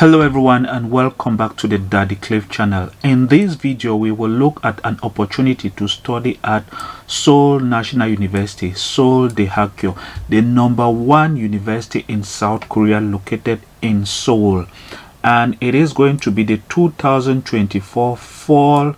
Hello everyone and welcome back to the Daddy Cliff channel. In this video we will look at an opportunity to study at Seoul National University, Seoul Daehakyo, the #1 university in South Korea located in Seoul. And it is going to be the 2024 fall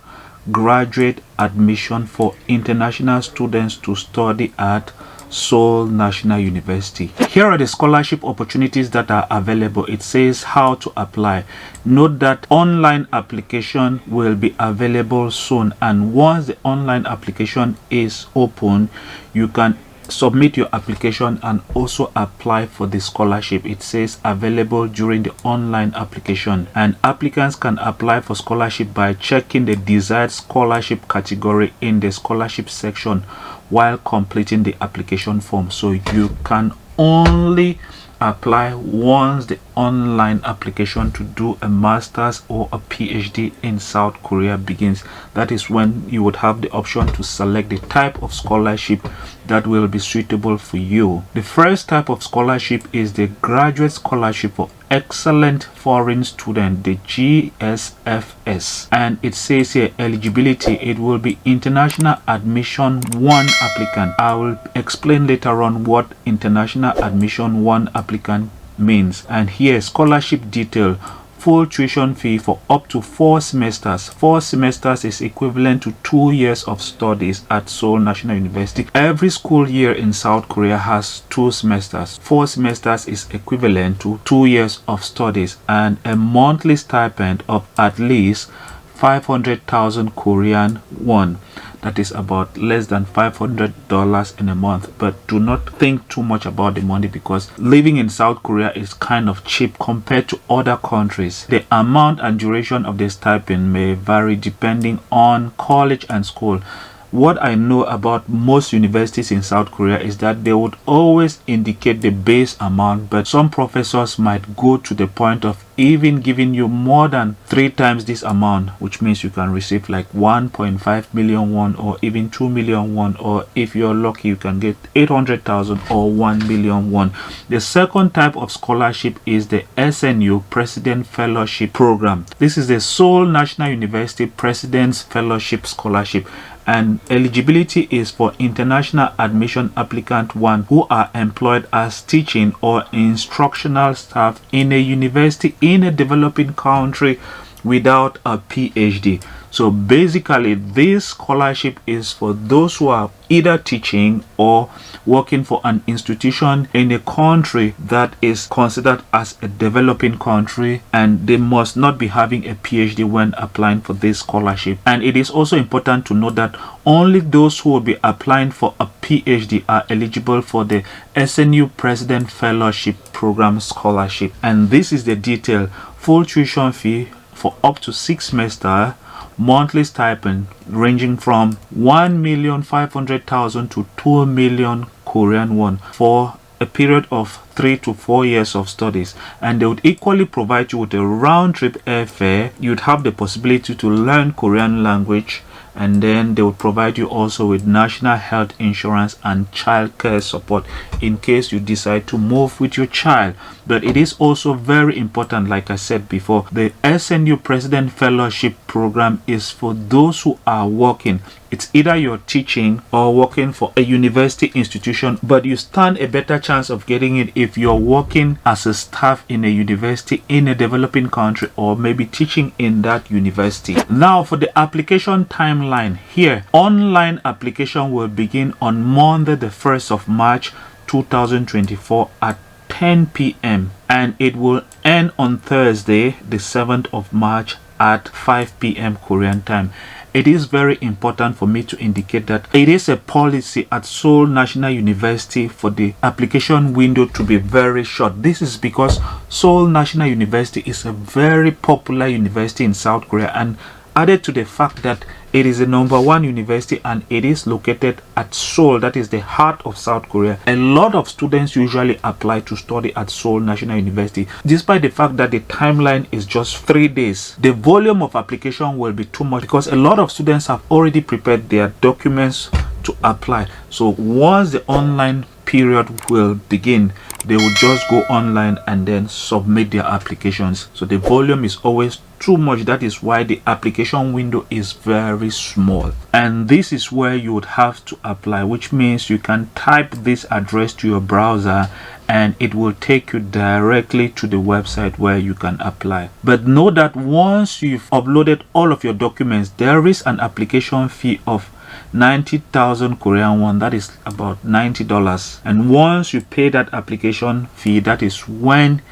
graduate admission for international students to study at Seoul National University. Here are the scholarship opportunities that are available. It says how to apply. Note that online application will be available soon, and once the online application is open, you can submit your application and also apply for the scholarship. It says available during the online application, and applicants can apply for scholarship by checking the desired scholarship category in the scholarship section while completing the application form. So you can only apply once the online application to do a master's or a PhD in South Korea begins. That is when you would have the option to select the type of scholarship that will be suitable for you. The first type of scholarship is the Graduate Scholarship for Excellent Foreign Student, the GSFS, and it says here eligibility. It will be International Admission 1 applicant. I will explain later on what International Admission 1 applicant means. And here scholarship detail: full tuition fee for up to 4 semesters. 4 semesters is equivalent to 2 years of studies at Seoul National University. Every school year in South Korea has 2 semesters. 4 semesters is equivalent to 2 years of studies, and a monthly stipend of at least 500,000 Korean won. That is about less than $500 in a month. But do not think too much about the money, because living in South Korea is kind of cheap compared to other countries. The amount and duration of the stipend may vary depending on college and school. What I know about most universities in South Korea is that they would always indicate the base amount, but some professors might go to the point of even giving you more than 3 times this amount, which means you can receive like 1.5 million won or even 2 million won, or if you're lucky you can get 800,000 or 1 million won. The second type of scholarship is the SNU President Fellowship Program. This is the Seoul National University President's Fellowship Scholarship, and eligibility is for international admission applicant 1 who are employed as teaching or instructional staff in a university in a developing country without a PhD. So basically this scholarship is for those who are either teaching or working for an institution in a country that is considered as a developing country, and they must not be having a PhD when applying for this scholarship. And it is also important to note that only those who will be applying for a PhD are eligible for the SNU President Fellowship Program scholarship. And this is the detail: full tuition fee for up to 6 semesters, monthly stipend ranging from 1,500,000 to 2 million Korean won for a period of 3 to 4 years of studies, and they would equally provide you with a round-trip airfare. You'd have the possibility to learn Korean language, and then they would provide you also with national health insurance and child care support in case you decide to move with your child. But it is also very important, like I said before, the SNU President Fellowship Program is for those who are working. It's either you're teaching or working for a university institution, but you stand a better chance of getting it if you're working as a staff in a university in a developing country, or maybe teaching in that university. Now for the application timeline here, online application will begin on Monday the 1st of March 2024 at 10 p.m. and it will end on Thursday the 7th of March at 5 p.m. Korean time. It is very important for me to indicate that it is a policy at Seoul National University for the application window to be very short. This is because Seoul National University is a very popular university in South Korea, and added to the fact that it is the #1 university and it is located at Seoul, that is the heart of South Korea, a lot of students usually apply to study at Seoul National University. Despite the fact that the timeline is just 3 days, the volume of application will be too much because a lot of students have already prepared their documents to apply. So once the online period will begin, they will just go online and then submit their applications. So the volume is always too much. That is why the application window is very small, and this is where you would have to apply, which means you can type this address to your browser and it will take you directly to the website where you can apply. But know that once you've uploaded all of your documents, there is an application fee of 90,000 Korean won, that is about $90. And once you pay that application fee, that is when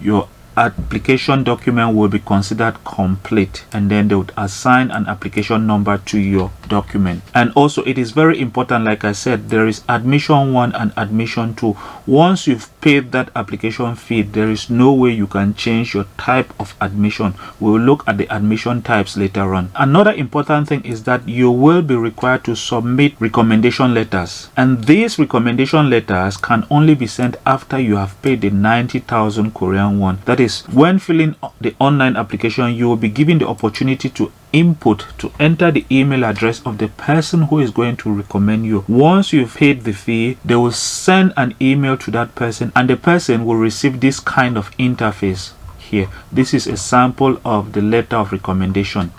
your application document will be considered complete, and then they would assign an application number to your document. And also, it is very important, like I said, there is admission 1 and admission 2. Once you've paid that application fee, there is no way you can change your type of admission. We will look at the admission types later on. Another important thing is that you will be required to submit recommendation letters, and these recommendation letters can only be sent after you have paid the 90,000 Korean won. That is, when filling the online application, you will be given the opportunity to enter the email address of the person who is going to recommend you. Once you've paid the fee, they will send an email to that person, and the person will receive this kind of interface here. This is a sample of the letter of recommendation.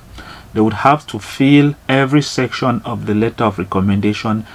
They would have to fill every section of the letter of recommendation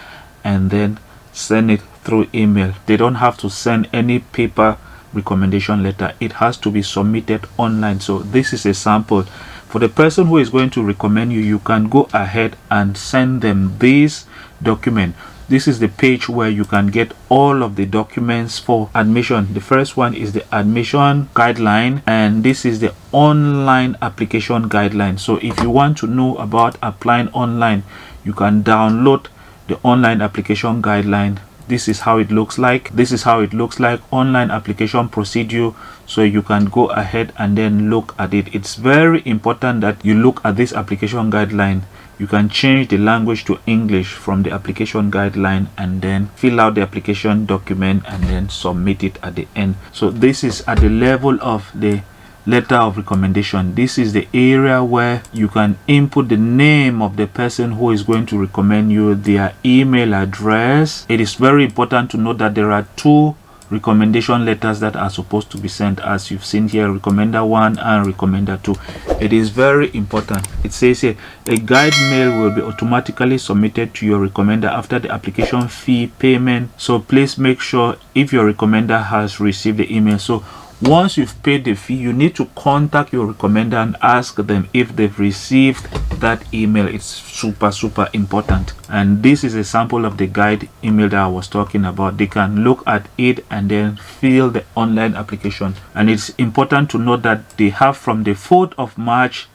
and then send it through email. They don't have to send any paper recommendation letter. It has to be submitted online. So this is a sample. For the person who is going to recommend you, you can go ahead and send them this document. This is the page where you can get all of the documents for admission. The first one is the admission guideline, and this is the online application guideline. So if you want to know about applying online, you can download the online application guideline. This is how it looks like. This is how it looks like, online application procedure. So you can go ahead and then look at it. It's very important that you look at this application guideline. You can change the language to English from the application guideline and then fill out the application document and then submit it at the end. So this is at the level of the letter of recommendation. This is the area where you can input the name of the person who is going to recommend you, their email address. It is very important to note that there are 2 recommendation letters that are supposed to be sent, as you've seen here, recommender 1 and recommender 2. It is very important. It says here, a guide mail will be automatically submitted to your recommender after the application fee payment. So please make sure if your recommender has received the email. So once you've paid the fee, you need to contact your recommender and ask them if they've received that email. It's super important. And this is a sample of the guide email that I was talking about. They can look at it and then fill the online application. And it's important to note that they have from the 4th of March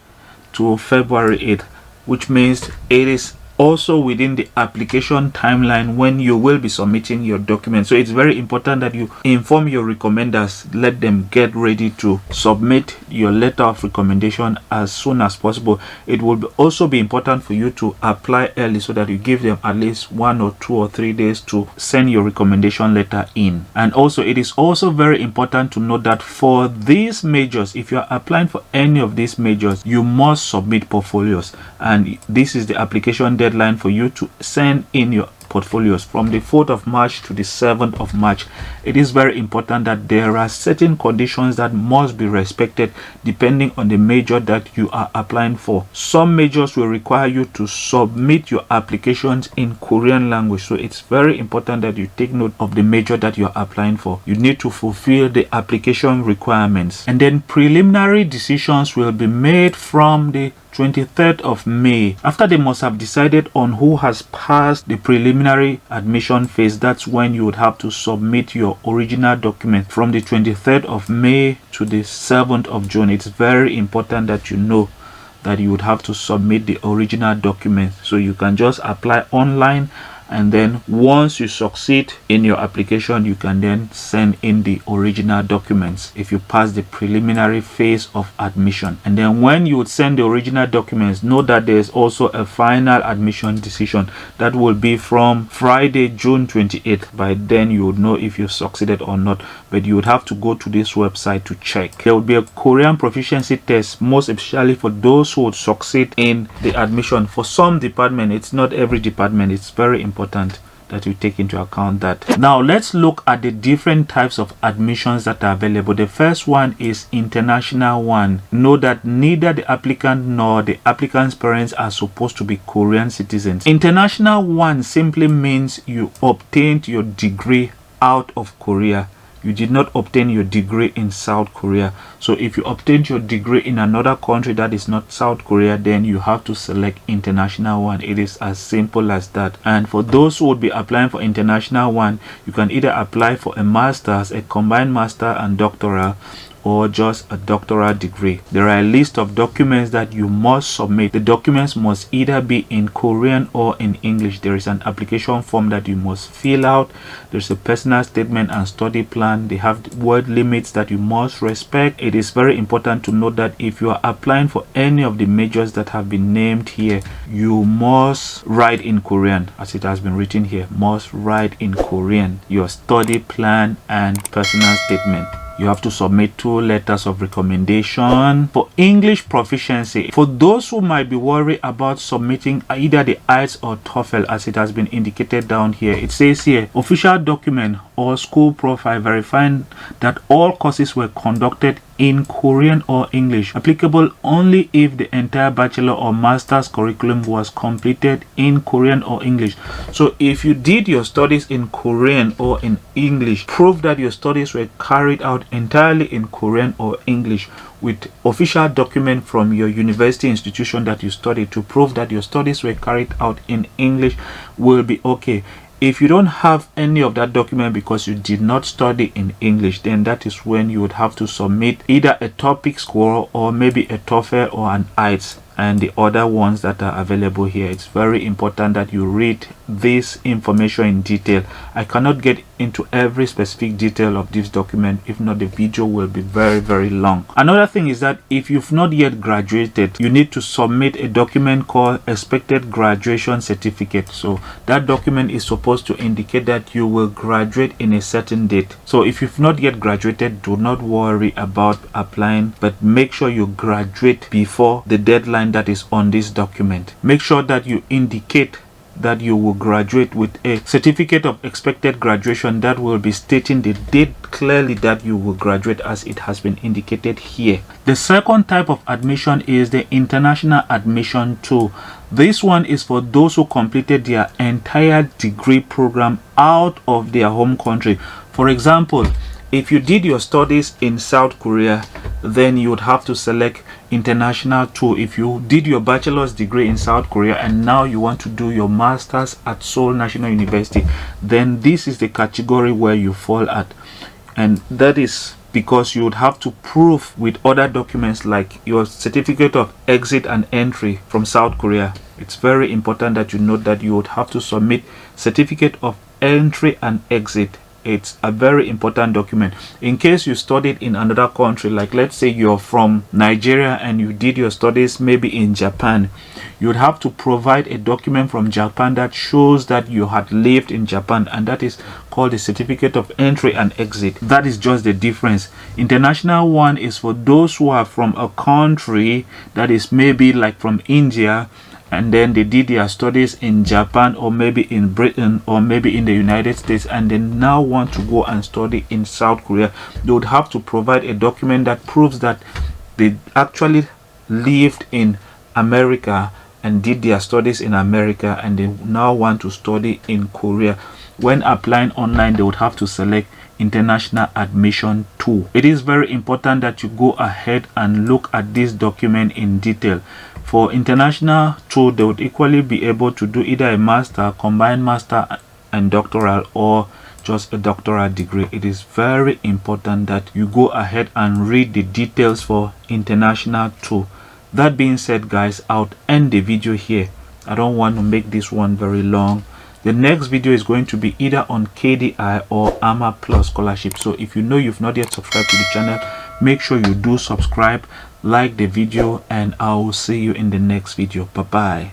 to February 8th, which means it is also within the application timeline when you will be submitting your document. So it's very important that you inform your recommenders, let them get ready to submit your letter of recommendation as soon as possible. It will also be important for you to apply early so that you give them at least 1 or 2 or 3 days to send your recommendation letter in. And also, it is also very important to note that for these majors, if you are applying for any of these majors, you must submit portfolios, and this is the application deadline for you to send in your portfolios from the 4th of March to the 7th of March. It is very important that there are certain conditions that must be respected depending on the major that you are applying for. Some majors will require you to submit your applications in Korean language, so it's very important that you take note of the major that you are applying for. You need to fulfill the application requirements, and then preliminary decisions will be made from the 23rd of May. After they must have decided on who has passed the preliminary admission phase, that's when you would have to submit your original document from the 23rd of May to the 7th of June. It's very important that you know that you would have to submit the original document. So you can just apply online, and then once you succeed in your application, you can then send in the original documents if you pass the preliminary phase of admission. And then when you would send the original documents, know that there is also a final admission decision that will be from Friday, June 28th. By then you would know if you succeeded or not, but you would have to go to this website to check. There will be a Korean proficiency test, most especially for those who would succeed in the admission. For some department, it's not every department, it's very important that you take into account that. Now let's look at the different types of admissions that are available. The first one is international one. Know that neither the applicant nor the applicant's parents are supposed to be Korean citizens. International one simply means you obtained your degree out of Korea. You did not obtain your degree in South Korea. So if you obtained your degree in another country that is not South Korea, then you have to select international one. It is as simple as that. And for those who would be applying for international one, you can either apply for a master's, a combined master and doctoral, or just a doctoral degree. There are a list of documents that you must submit. The documents must either be in Korean or in English. There is an application form that you must fill out. There's a personal statement and study plan. They have word limits that you must respect. It is very important to note that if you are applying for any of the majors that have been named here, you must write in Korean, as it has been written here. Must write in Korean your study plan and personal statement. You have to submit 2 letters of recommendation. For English proficiency, for those who might be worried about submitting either the IELTS or TOEFL, as it has been indicated down here, it says here, official document or school profile verifying that all courses were conducted in Korean or English, applicable only if the entire bachelor or master's curriculum was completed in Korean or English. So if you did your studies in Korean or in English, prove that your studies were carried out entirely in Korean or English with official document from your university institution that you studied to prove that your studies were carried out in English will be okay. If you don't have any of that document because you did not study in English, then that is when you would have to submit either a topic score or maybe a TOEFL or an IELTS and the other ones that are available here. It's very important that you read this information in detail. I cannot get into every specific detail of this document, if not the video will be very long. Another thing is that if you've not yet graduated, you need to submit a document called expected graduation certificate. So that document is supposed to indicate that you will graduate in a certain date. So if you've not yet graduated, do not worry about applying, but make sure you graduate before the deadline that is on this document. Make sure that you indicate that you will graduate with a certificate of expected graduation that will be stating the date clearly that you will graduate, as it has been indicated here. The second type of admission is the international admission 2. This one is for those who completed their entire degree program out of their home country. For example, if you did your studies in South Korea, then you would have to select international 2. If you did your bachelor's degree in South Korea and now you want to do your master's at Seoul National University, then this is the category where you fall at. And that is because you would have to prove with other documents like your certificate of exit and entry from South Korea. It's very important that you note that you would have to submit certificate of entry and exit. It's a very important document in case you studied in another country. Like let's say you're from Nigeria and you did your studies maybe in Japan, you would have to provide a document from Japan that shows that you had lived in Japan, and that is called the certificate of entry and exit. That is just the difference. International one is for those who are from a country that is maybe like from India, and then they did their studies in Japan or maybe in Britain or maybe in the United States, and they now want to go and study in South Korea. They would have to provide a document that proves that they actually lived in America and did their studies in America, and they now want to study in Korea. When applying online, they would have to select international admission 2. It is very important that you go ahead and look at this document in detail. For international 2, they would equally be able to do either a master, combined master and doctoral, or just a doctoral degree. It is very important that you go ahead and read the details for international 2. That being said, guys, I'll end the video here. I don't want to make this one very long. The next video is going to be either on KDI or AMA Plus scholarship. So if you know you've not yet subscribed to the channel, make sure you do subscribe, like the video, and I will see you in the next video. Bye bye.